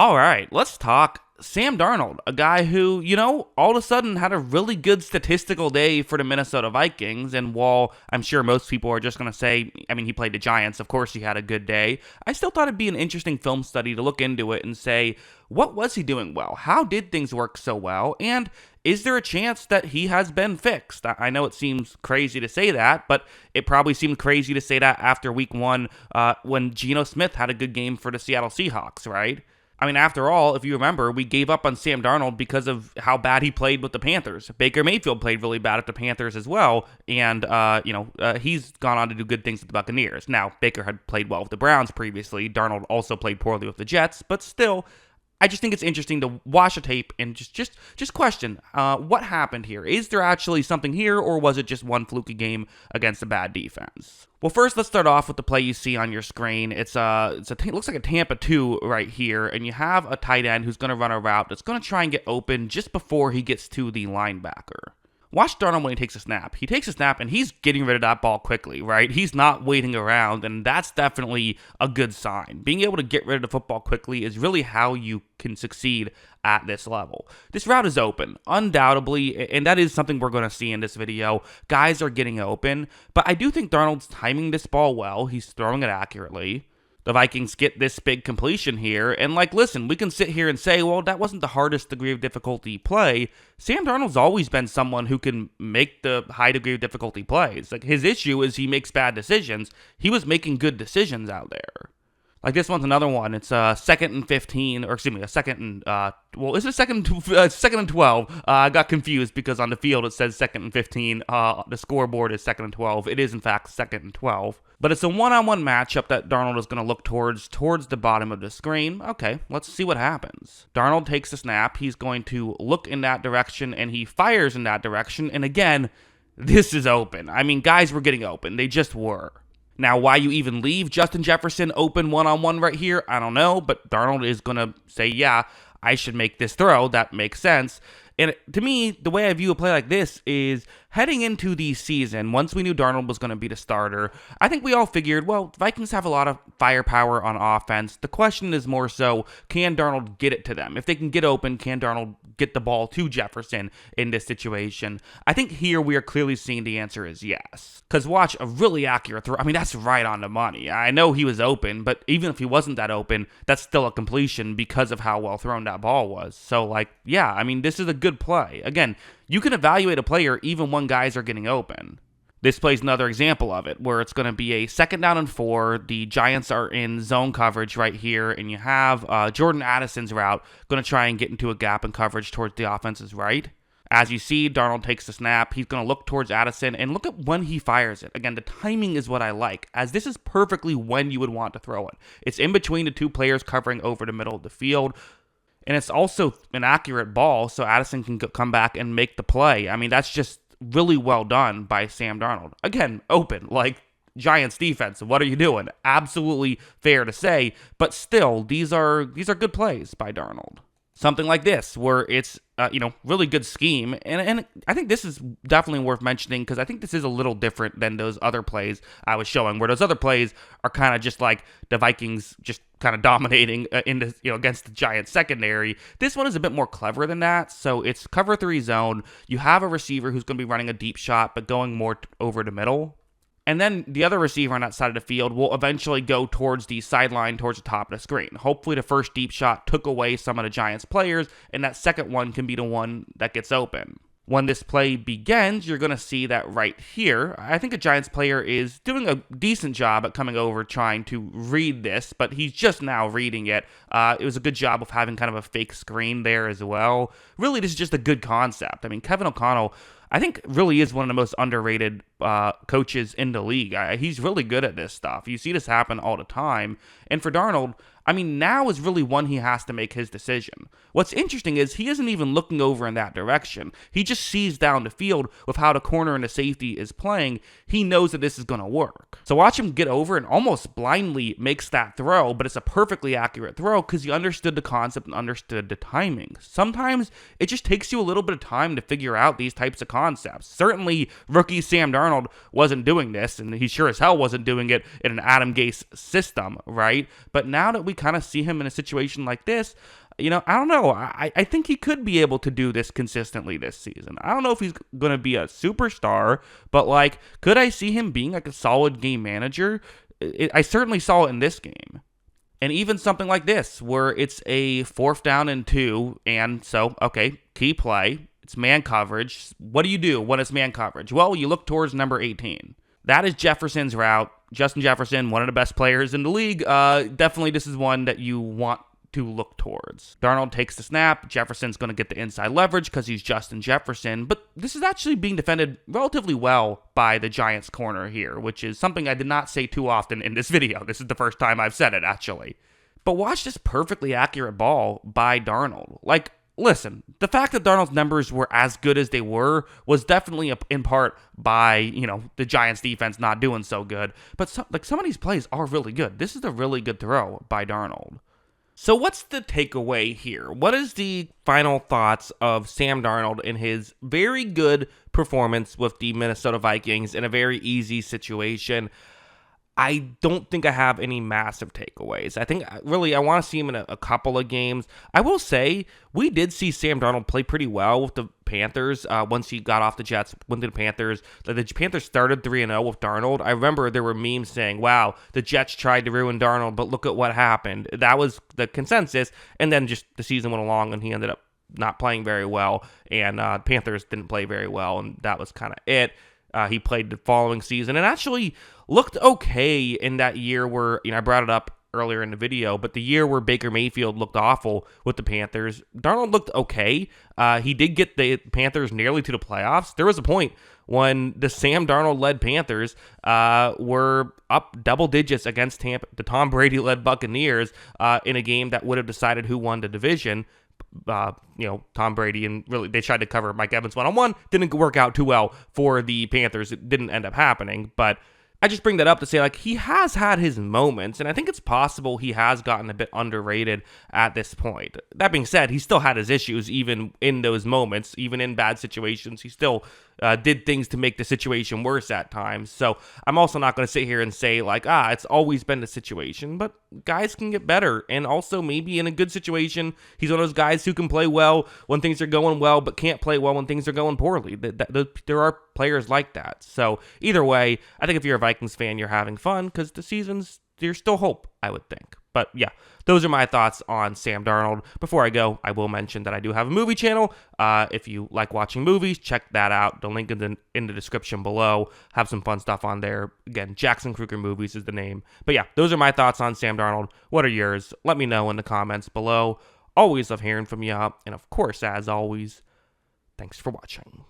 All right, let's talk Sam Darnold, a guy who, all of a sudden had a really good statistical day for the Minnesota Vikings. And while I'm sure most people are just going to say, he played the Giants, of course he had a good day, I still thought it'd be an interesting film study to look into it and say, what was he doing well? How did things work so well? And is there a chance that he has been fixed? I know it seems crazy to say that, but it probably seemed crazy to say that after week one when Geno Smith had a good game for the Seattle Seahawks, right? After all, if you remember, we gave up on Sam Darnold because of how bad he played with the Panthers. Baker Mayfield played really bad at the Panthers as well, and, he's gone on to do good things with the Buccaneers. Now, Baker had played well with the Browns previously. Darnold also played poorly with the Jets, but still, I just think it's interesting to watch a tape and just question what happened here. Is there actually something here, or was it just one fluky game against a bad defense? Well, first, let's start off with the play you see on your screen. It looks like a Tampa 2 right here, and you have a tight end who's going to run a route that's going to try and get open just before he gets to the linebacker. Watch Darnold when he takes a snap. He takes a snap, and he's getting rid of that ball quickly, right? He's not waiting around, and that's definitely a good sign. Being able to get rid of the football quickly is really how you can succeed at this level. This route is open, undoubtedly, and that is something we're going to see in this video. Guys are getting open, but I do think Darnold's timing this ball well. He's throwing it accurately. The Vikings get this big completion here, and listen, we can sit here and say, well, that wasn't the hardest degree of difficulty play. Sam Darnold's always been someone who can make the high degree of difficulty plays. His issue is he makes bad decisions. He was making good decisions out there. This one's another one. It's second and 15, or excuse me, second and 12. I got confused because on the field it says second and 15. The scoreboard is second and 12. It is in fact second and 12. But it's a one-on-one matchup that Darnold is going to look towards the bottom of the screen. Okay, let's see what happens. Darnold takes the snap. He's going to look in that direction, and he fires in that direction. And again, this is open. Guys were getting open. They just were. Now, why you even leave Justin Jefferson open one-on-one right here, I don't know, but Darnold is going to say, yeah, I should make this throw. That makes sense. And to me, the way I view a play like this is heading into the season, once we knew Darnold was going to be the starter, I think we all figured, well, the Vikings have a lot of firepower on offense. The question is more so, can Darnold get it to them? If they can get open, can Darnold get the ball to Jefferson in this situation? I think here we are clearly seeing the answer is yes. Because watch, a really accurate throw. That's right on the money. I know he was open, but even if he wasn't that open, that's still a completion because of how well thrown that ball was. So, this is a good play. Again, you can evaluate a player even when guys are getting open. This play's another example of it, where it's going to be a 2nd down and 4. The Giants are in zone coverage right here, and you have Jordan Addison's route going to try and get into a gap in coverage towards the offense's right. As you see, Darnold takes the snap. He's going to look towards Addison, and look at when he fires it. Again, the timing is what I like, as this is perfectly when you would want to throw it. It's in between the two players covering over the middle of the field. And it's also an accurate ball, so Addison can come back and make the play. That's just really well done by Sam Darnold. Again, open, Giants defense. What are you doing? Absolutely fair to say, but still, these are good plays by Darnold. Something like this, where it's really good scheme, and I think this is definitely worth mentioning because I think this is a little different than those other plays I was showing, where those other plays are kind of just like the Vikings just kind of dominating against the Giants secondary. This one is a bit more clever than that. So it's cover 3 zone. You have a receiver who's going to be running a deep shot, but going more over the middle. And then the other receiver on that side of the field will eventually go towards the sideline, towards the top of the screen. Hopefully the first deep shot took away some of the Giants players, and that second one can be the one that gets open. When this play begins, you're going to see that right here. I think a Giants player is doing a decent job at coming over trying to read this, but he's just now reading it. It was a good job of having kind of a fake screen there as well. Really, this is just a good concept. Kevin O'Connell, I think, really is one of the most underrated coaches in the league. He's really good at this stuff. You see this happen all the time. And for Darnold, now is really when he has to make his decision. What's interesting is he isn't even looking over in that direction. He just sees down the field with how the corner and the safety is playing. He knows that this is going to work. So watch him get over and almost blindly makes that throw, but it's a perfectly accurate throw because he understood the concept and understood the timing. Sometimes it just takes you a little bit of time to figure out these types of concepts. concepts. Certainly, rookie Sam Darnold wasn't doing this, and he sure as hell wasn't doing it in an Adam Gase system, right? But now that we kind of see him in a situation like this, I don't know. I think he could be able to do this consistently this season. I don't know if he's going to be a superstar, but, like, could I see him being, like, a solid game manager? I certainly saw it in this game. And even something like this, where it's a 4th down and 2, and so, okay, key play, it's man coverage. What do you do when it's man coverage? Well, you look towards number 18. That is Jefferson's route. Justin Jefferson, one of the best players in the league. Definitely this is one that you want to look towards. Darnold takes the snap. Jefferson's going to get the inside leverage because he's Justin Jefferson, but this is actually being defended relatively well by the Giants corner here, which is something I did not say too often in this video. This is the first time I've said it, actually. But watch this perfectly accurate ball by Darnold. Like, listen, the fact that Darnold's numbers were as good as they were was definitely in part by, the Giants defense not doing so good, but some of these plays are really good. This is a really good throw by Darnold. So what's the takeaway here? What is the final thoughts of Sam Darnold in his very good performance with the Minnesota Vikings in a very easy situation? I don't think I have any massive takeaways. I think really I want to see him in a couple of games. I will say we did see Sam Darnold play pretty well with the Panthers once he got off the Jets, went to the Panthers. The Panthers started 3-0 with Darnold. I remember there were memes saying, wow, the Jets tried to ruin Darnold, but look at what happened. That was the consensus. And then just the season went along and he ended up not playing very well. And Panthers didn't play very well. And that was kind of it. He played the following season and actually looked okay in that year where, I brought it up earlier in the video, but the year where Baker Mayfield looked awful with the Panthers, Darnold looked okay. He did get the Panthers nearly to the playoffs. There was a point when the Sam Darnold-led Panthers were up double digits against the Tom Brady-led Buccaneers in a game that would have decided who won the division. Tom Brady, and really they tried to cover Mike Evans one-on-one. Didn't work out too well for the Panthers. It didn't end up happening, but I just bring that up to say, like, he has had his moments, and I think it's possible he has gotten a bit underrated at this point. That being said, he still had his issues even in those moments, even in bad situations. He still did things to make the situation worse at times. So I'm also not going to sit here and say, like, it's always been the situation, but guys can get better. And also maybe in a good situation, he's one of those guys who can play well when things are going well, but can't play well when things are going poorly. There are players like that. So either way, I think if you're a Vikings fan, you're having fun because there's still hope, I would think. But yeah, those are my thoughts on Sam Darnold. Before I go, I will mention that I do have a movie channel. If you like watching movies, check that out. The link in the description below. Have some fun stuff on there. Again, Jackson Kruger Movies is the name. But yeah, those are my thoughts on Sam Darnold. What are yours? Let me know in the comments below. Always love hearing from you. And of course, as always, thanks for watching.